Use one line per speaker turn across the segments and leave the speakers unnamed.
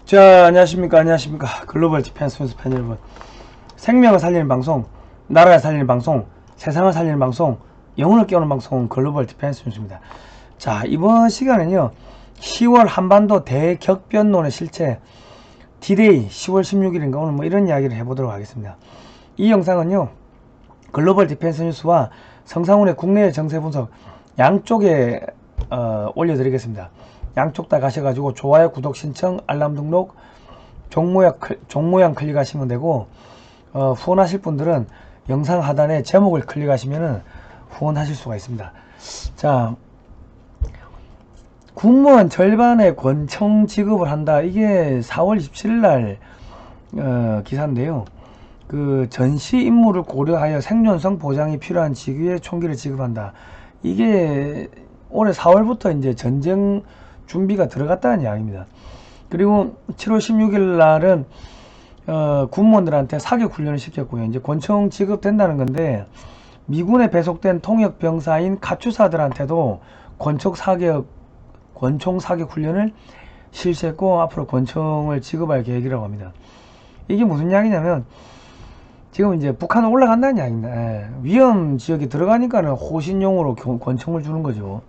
자, 안녕하십니까. 글로벌 디펜스 뉴스 팬 여러분. 생명을 살리는 방송, 나라를 살리는 방송, 세상을 살리는 방송, 영혼을 깨우는 방송, 글로벌 디펜스 뉴스입니다. 자, 이번 시간은요, 10월 한반도 대격변론의 실체, D-Day 10월 16일인가 오늘 뭐 이런 이야기를 해보도록 하겠습니다. 이 영상은요, 글로벌 디펜스 뉴스와 성상훈의 국내 정세 분석 양쪽에 올려드리겠습니다. 양쪽 다 가셔가지고 좋아요, 구독, 신청, 알람 등록, 종모양 클릭하시면 되고, 후원하실 분들은 영상 하단에 제목을 클릭하시면은 후원하실 수가 있습니다. 자, 군무원 절반의 권총 지급을 한다. 이게 4월 27일 날 기사인데요. 그 전시 임무를 고려하여 생존성 보장이 필요한 직위에 총기를 지급한다. 이게 올해 4월부터 이제 전쟁 준비가 들어갔다는 이야기입니다. 그리고 7월 16일 날은 군무원들한테 사격 훈련을 시켰고요. 이제 권총 지급된다는 건데, 미군에 배속된 통역 병사인 가추사들한테도 권총 사격 훈련을 실시했고, 앞으로 권총을 지급할 계획이라고 합니다. 이게 무슨 이야기냐면, 지금 이제 북한은 올라간다는 이야기입니다. 위험 지역에 들어가니까는 호신용으로 권총을 주는 거죠.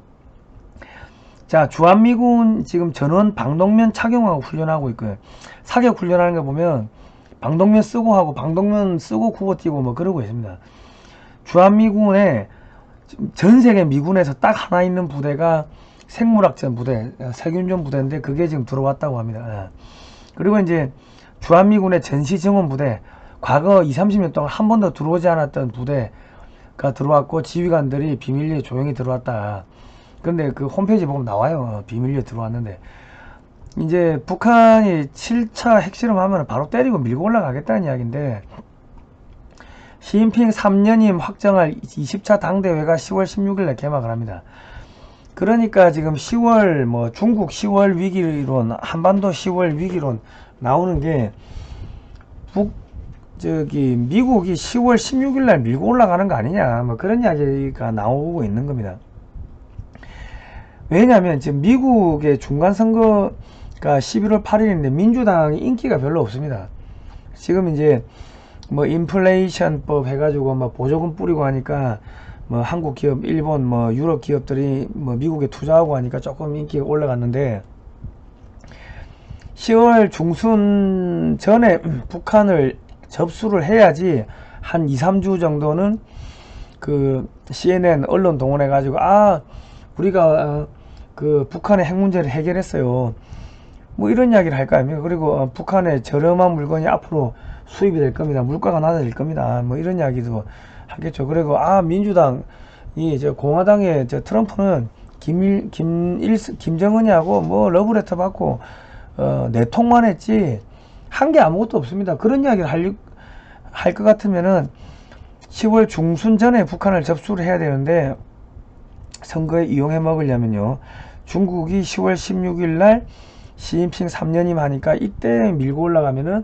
자, 주한미군 지금 전원 방독면 착용하고 훈련하고 있고요. 사격 훈련하는 거 보면 방독면 쓰고 하고 방독면 쓰고 구보 뛰고 뭐 그러고 있습니다. 주한미군에 전 세계 미군에서 딱 하나 있는 부대가 생물학전 부대, 세균전 부대인데 그게 지금 들어왔다고 합니다. 그리고 이제 주한미군의 전시증원 부대, 과거 20-30년 동안 한 번도 들어오지 않았던 부대가 들어왔고, 지휘관들이 비밀리에 조용히 들어왔다. 근데 그 홈페이지 보면 나와요. 비밀리에 들어왔는데, 이제 북한이 7차 핵실험하면 바로 때리고 밀고 올라가겠다는 이야기인데, 시진핑 3년임 확정할 20차 당대회가 10월 16일에 개막을 합니다. 그러니까 지금 10월 뭐 중국 10월 위기론, 한반도 10월 위기론 나오는 게 미국이 10월 16일날 밀고 올라가는 거 아니냐, 뭐 그런 이야기가 나오고 있는 겁니다. 왜냐하면 지금 미국의 중간선거가 11월 8일인데 민주당이 인기가 별로 없습니다. 지금 이제 뭐 인플레이션법 해가지고 뭐 보조금 뿌리고 하니까 뭐 한국 기업, 일본, 뭐 유럽 기업들이 뭐 미국에 투자하고 하니까 조금 인기가 올라갔는데, 10월 중순 전에 북한을 접수를 해야지 한 2-3주 정도는 그 CNN 언론 동원해 가지고 우리가 그 북한의 핵 문제를 해결했어요, 뭐 이런 이야기를 할 거 아닙니까? 그리고 북한의 저렴한 물건이 앞으로 수입이 될 겁니다. 물가가 낮아질 겁니다. 뭐 이런 이야기도 하겠죠. 그리고 민주당이 공화당의 트럼프는 김정은이하고 뭐 러브레터 받고 내통만 했지 한 게 아무것도 없습니다. 그런 이야기를 할 것 같으면은 10월 중순 전에 북한을 접수를 해야 되는데, 선거에 이용해 먹으려면요, 중국이 10월 16일 날 시진핑 3년임 하니까 이때 밀고 올라가면은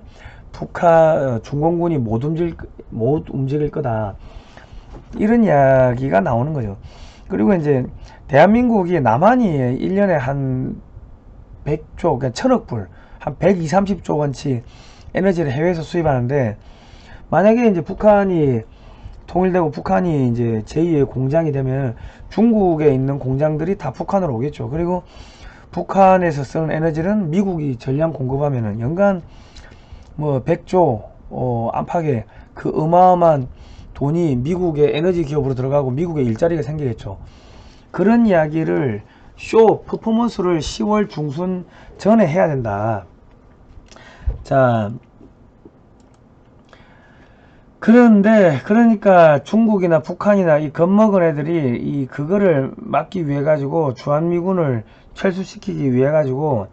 중공군이 못 움직일 거다, 이런 이야기가 나오는 거죠. 그리고 이제 대한민국이 남한이 1년에 한 100조, 그러니까 1000억 불, 한 120-30조 원치 에너지를 해외에서 수입하는데, 만약에 이제 북한이 통일되고 북한이 이제 제2의 공장이 되면 중국에 있는 공장들이 다 북한으로 오겠죠. 그리고 북한에서 쓰는 에너지는 미국이 전량 공급하면은 연간 뭐 100조 안팎의 그 어마어마한 돈이 미국의 에너지 기업으로 들어가고 미국에 일자리가 생기겠죠. 그런 이야기를 퍼포먼스를 10월 중순 전에 해야 된다. 자, 그러니까 중국이나 북한이나 이 겁먹은 애들이 그거를 막기 위해 가지고 주한미군을 철수시키기 위해 가지고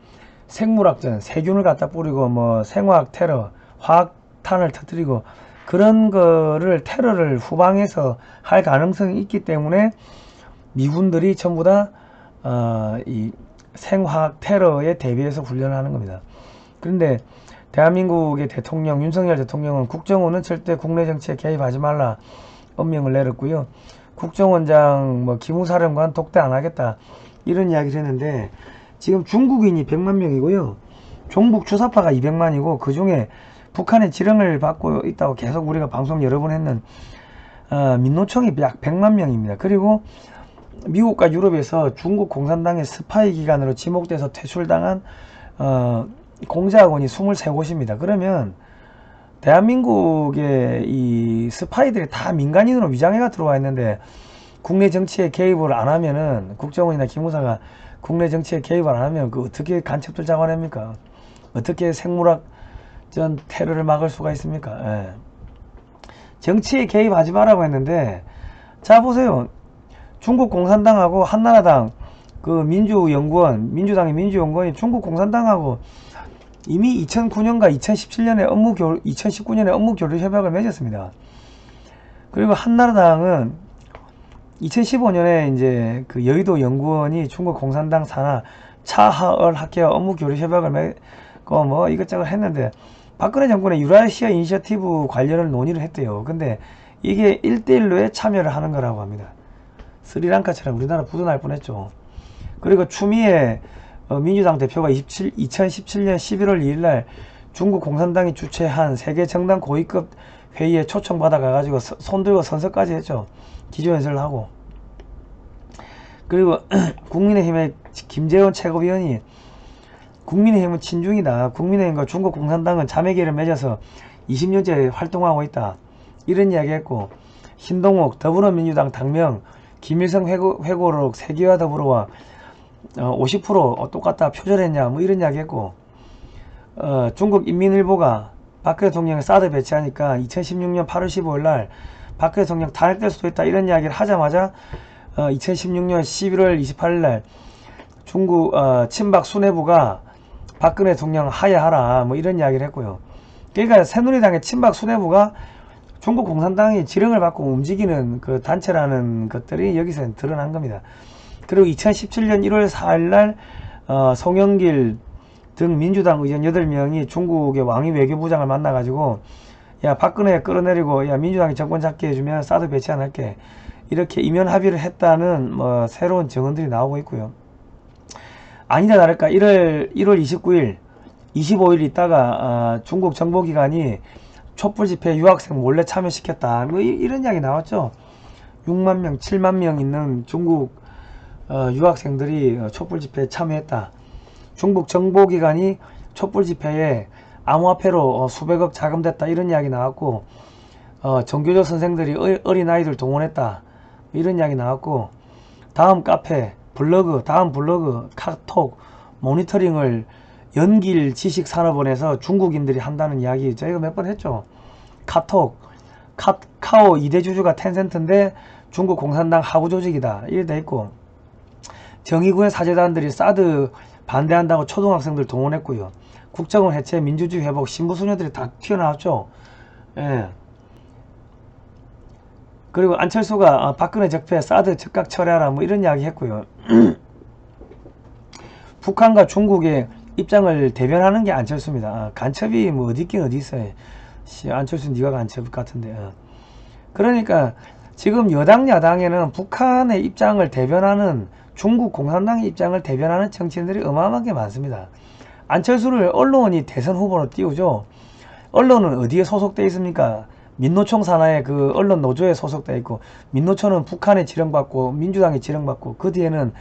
생물학전, 세균을 갖다 뿌리고 뭐 생화학 테러, 화학탄을 터뜨리고 그런 거를 테러를 후방에서 할 가능성이 있기 때문에 미군들이 전부 다 이 생화학 테러에 대비해서 훈련하는 겁니다. 그런데 대한민국의 대통령 윤석열 대통령은 국정원은 절대 국내 정치에 개입하지 말라 엄명을 내렸고요. 국정원장 뭐 기무사령관 독대 안 하겠다, 이런 이야기를 했는데, 지금 중국인이 100만 명이고요. 종북 주사파가 200만이고 그 중에 북한의 지령을 받고 있다고 계속 우리가 방송 여러 번 했는 민노총이 약 100만 명입니다. 그리고 미국과 유럽에서 중국 공산당의 스파이 기관으로 지목돼서 퇴출당한 공작원이 23곳입니다. 그러면 대한민국의 이 스파이들이 다 민간인으로 위장해가 들어와 있는데 국내 정치에 개입을 안 하면은 국정원이나 기무사가 국내 정치에 개입을 안 하면 그 어떻게 간첩들 잡아냅니까? 어떻게 생물학전 테러를 막을 수가 있습니까? 예. 정치에 개입하지 말라고 했는데 자 보세요. 중국 공산당하고 한나라당 그 민주연구원 민주당의 민주연구원이 중국 공산당하고 이미 2009년과 2017년에 2019년에 업무교류 협약을 맺었습니다. 그리고 한나라당은 2015년에 이제 그 여의도 연구원이 중국 공산당 산하 차하얼 학계와 업무교류 협약을 맺고 뭐 이것저것 했는데 박근혜 정권의 유라시아 이니셔티브 관련을 논의를 했대요. 근데 이게 1대1로에 참여를 하는 거라고 합니다. 스리랑카처럼 우리나라 부도날 뻔했죠. 그리고 추미애 민주당 대표가 2017년 11월 2일날 중국 공산당이 주최한 세계 정당 고위급 회의에 초청받아 가가지고 손들고 선서까지 했죠. 기조연설을 하고. 그리고 국민의힘의 김재원 최고위원이 국민의힘은 친중이다. 국민의힘과 중국 공산당은 자매기를 맺어서 20년째 활동하고 있다. 이런 이야기 했고, 신동욱 더불어민주당 당명 김일성 회고록 세계와 더불어와 50% 똑같다 표절했냐 뭐 이런 이야기 했고, 중국 인민일보가 박근혜 대통령이 사드 배치하니까 2016년 8월 15일 날 박근혜 대통령 탄핵될 수도 있다 이런 이야기를 하자마자 2016년 11월 28일 날 중국 친박 수뇌부가 박근혜 대통령 하야하라 뭐 이런 이야기를 했고요. 그러니까 새누리당의 친박 수뇌부가 중국 공산당이 지령을 받고 움직이는 그 단체라는 것들이 여기서 드러난 겁니다. 그리고 2017년 1월 4일 날 송영길 등 민주당 의원 8명이 중국의 왕이 외교부장을 만나가지고 야 박근혜 끌어내리고 야 민주당이 정권 잡게 해주면 사드 배치 안 할게 이렇게 이면 합의를 했다는 뭐 새로운 증언들이 나오고 있고요. 아니다 다를까 1월 29일 25일 있다가 중국 정보기관이 촛불 집회에 유학생 몰래 참여시켰다 뭐 이런 이야기 나왔죠. 6만 명 7만 명 있는 중국 유학생들이 촛불 집회에 참여했다. 중국 정보기관이 촛불 집회에 암호화폐로 수백억 자금됐다 이런 이야기 나왔고, 정교조 선생들이 어린아이들 동원했다 이런 이야기 나왔고, 다음 카페 블로그 다음 블로그 카톡 모니터링을 연길 지식산업원에서 중국인들이 한다는 이야기 저희가 몇 번 했죠. 카톡 카카오 2대 주주가 텐센트인데 중국 공산당 하부 조직이다 이래 돼 있고, 정의구의 사재단들이 사드 반대한다고 초등학생들 동원했고요. 국정원 해체, 민주주의 회복, 신부소녀들이 다 튀어나왔죠. 예. 그리고 안철수가 박근혜 적폐 사드 즉각 철회하라 뭐 이런 이야기 했고요. 북한과 중국의 입장을 대변하는 게 안철수입니다. 간첩이 뭐 어디 있긴 어디 있어요. 안철수 네가 간첩 같은데. 그러니까 지금 여당 야당에는 북한의 입장을 대변하는 중국 공산당의 입장을 대변하는 정치인들이 어마어마하게 많습니다. 안철수를 언론이 대선 후보로 띄우죠. 언론은 어디에 소속되어 있습니까? 민노총 산하의 그 언론 노조에 소속되어 있고, 민노총은 북한의 지령받고 민주당이 지령받고 그 뒤에는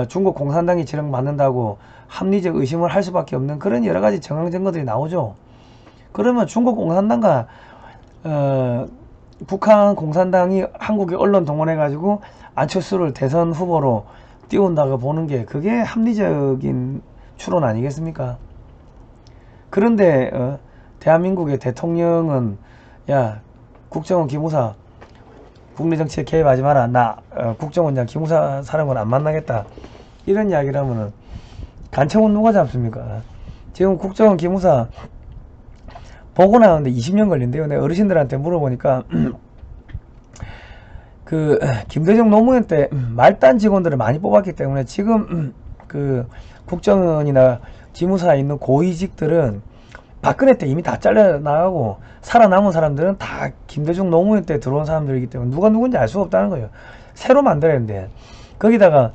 중국 공산당이 지령받는다고 합리적 의심을 할 수밖에 없는 그런 여러가지 정황 증거들이 나오죠. 그러면 중국 공산당과 북한 공산당이 한국의 언론 동원해 가지고 안철수를 대선 후보로 띄운다고 보는 게 그게 합리적인 추론 아니겠습니까? 그런데 대한민국의 대통령은 야 국정원 기무사 국내 정치에 개입하지 마라. 나 국정원장 기무사 사람은 안 만나겠다. 이런 이야기를 하면은 간첩은 누가 잡습니까? 지금 국정원 기무사 보고 나오는데 20년 걸린대요. 내가 어르신들한테 물어보니까 그 김대중 노무현 때 말단 직원들을 많이 뽑았기 때문에 지금 그 국정원이나 기무사에 있는 고위직들은 박근혜 때 이미 다 잘려나가고 살아남은 사람들은 다 김대중 노무현 때 들어온 사람들이기 때문에 누가 누군지 알 수가 없다는 거예요. 새로 만들어야 되는데 거기다가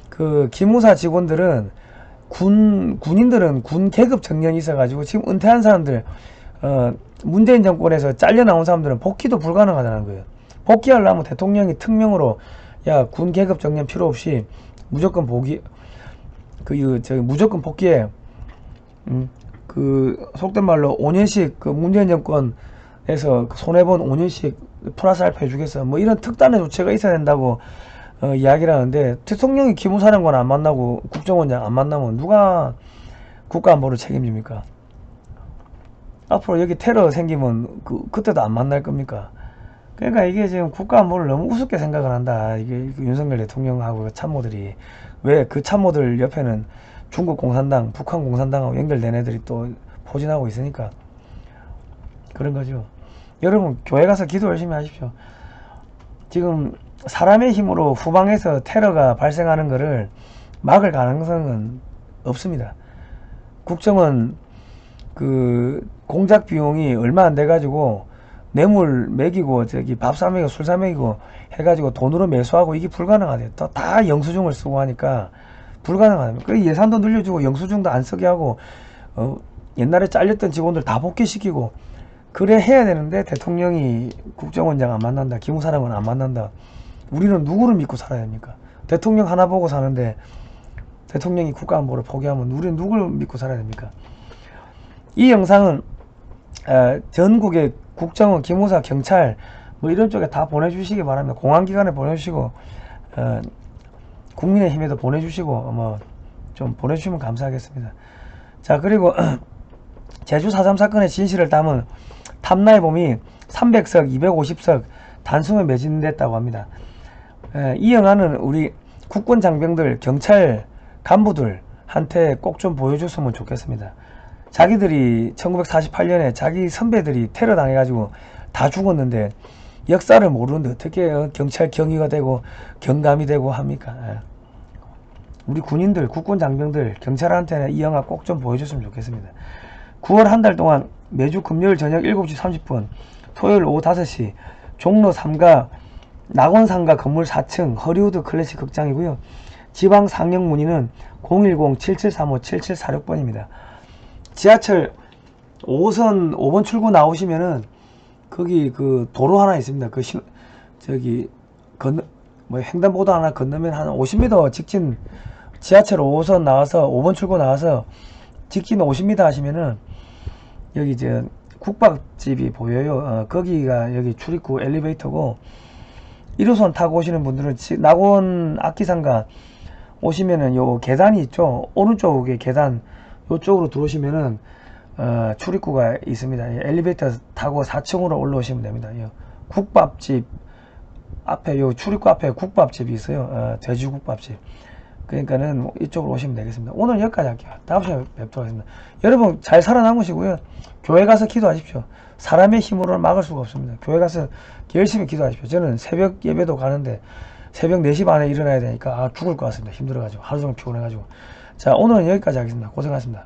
그 기무사 직원들은 군인들은 군 계급 정년이 있어가지고 지금 은퇴한 사람들, 문재인 정권에서 잘려 나온 사람들은 복귀도 불가능하다는 거예요. 복귀하려면 대통령이 특명으로 야, 군 계급 정년 필요 없이 무조건 무조건 복귀해. 속된 말로 5년씩 문재인 정권에서 손해본 5년씩 플러스 알파 해주겠어. 뭐 이런 특단의 조치가 있어야 된다고 이야기를 하는데, 대통령이 기무사령관 안 만나고 국정원장 안 만나면 누가 국가안보를 책임집니까? 앞으로 여기 테러 생기면 그때도 안 만날 겁니까? 그러니까 이게 지금 국가안보를 너무 우습게 생각을 한다. 이게 윤석열 대통령하고 참모들이. 왜 그 참모들 옆에는 중국 공산당, 북한 공산당하고 연결된 애들이 또 포진하고 있으니까 그런 거죠. 여러분, 교회 가서 기도 열심히 하십시오. 지금 사람의 힘으로 후방에서 테러가 발생하는 것을 막을 가능성은 없습니다. 국정원 공작 비용이 얼마 안 돼가지고 뇌물 먹이고 밥 사먹이고 술 사먹이고 해가지고 돈으로 매수하고 이게 불가능하대요. 또 다 영수증을 쓰고 하니까 불가능합니다. 그래서 예산도 늘려주고 영수증도 안 쓰게 하고 옛날에 잘렸던 직원들 다 복귀시키고 그래 해야 되는데, 대통령이 국정원장 안 만난다, 기무사령관 안 만난다. 우리는 누구를 믿고 살아야 됩니까? 대통령 하나 보고 사는데 대통령이 국가안보를 포기하면 우리는 누구를 믿고 살아야 됩니까? 이 영상은 전국의 국정원, 기무사, 경찰 뭐 이런 쪽에 다 보내주시기 바랍니다. 공안기관에 보내주시고 국민의힘에도 보내주시고 뭐 좀 보내주시면 감사하겠습니다. 자, 그리고 제주 4.3 사건의 진실을 담은 탐나의 봄이 300석, 250석 단숨에 매진됐다고 합니다. 이 영화는 우리 국군 장병들, 경찰 간부들한테 꼭 좀 보여줬으면 좋겠습니다. 자기들이 1948년에 자기 선배들이 테러 당해가지고 다 죽었는데 역사를 모르는데 어떻게 경찰 경위가 되고 경감이 되고 합니까? 우리 군인들, 국군 장병들, 경찰한테는 이 영화 꼭 좀 보여줬으면 좋겠습니다. 9월 한 달 동안 매주 금요일 저녁 7시 30분, 토요일 오후 5시 종로 3가 낙원상가 건물 4층 허리우드 클래식 극장이고요. 지방 상영 문의는 010-7735-7746번입니다. 지하철 5호선 5번 출구 나오시면은 거기 도로 하나 있습니다. 횡단보도 하나 건너면 한 50m 직진, 지하철 5호선 나와서 5번 출구 나와서 직진 50m 하시면은 여기 국밥집이 보여요. 거기가 여기 출입구 엘리베이터고, 1호선 타고 오시는 분들은 낙원 악기상가 오시면은 요 계단이 있죠. 오른쪽에 계단 요쪽으로 들어오시면은 출입구가 있습니다. 엘리베이터 타고 4층으로 올라오시면 됩니다. 국밥집 앞에, 요 출입구 앞에 국밥집이 있어요. 돼지국밥집. 그러니까는 이쪽으로 오시면 되겠습니다. 오늘 여기까지 할게요. 다음 시간에 뵙도록 하겠습니다. 여러분 잘 살아남으시고요. 교회 가서 기도하십시오. 사람의 힘으로는 막을 수가 없습니다. 교회 가서 열심히 기도하십시오. 저는 새벽 예배도 가는데 새벽 4시 반에 일어나야 되니까 죽을 것 같습니다. 힘들어가지고 하루 종일 피곤해가지고. 자, 오늘은 여기까지 하겠습니다. 고생하셨습니다.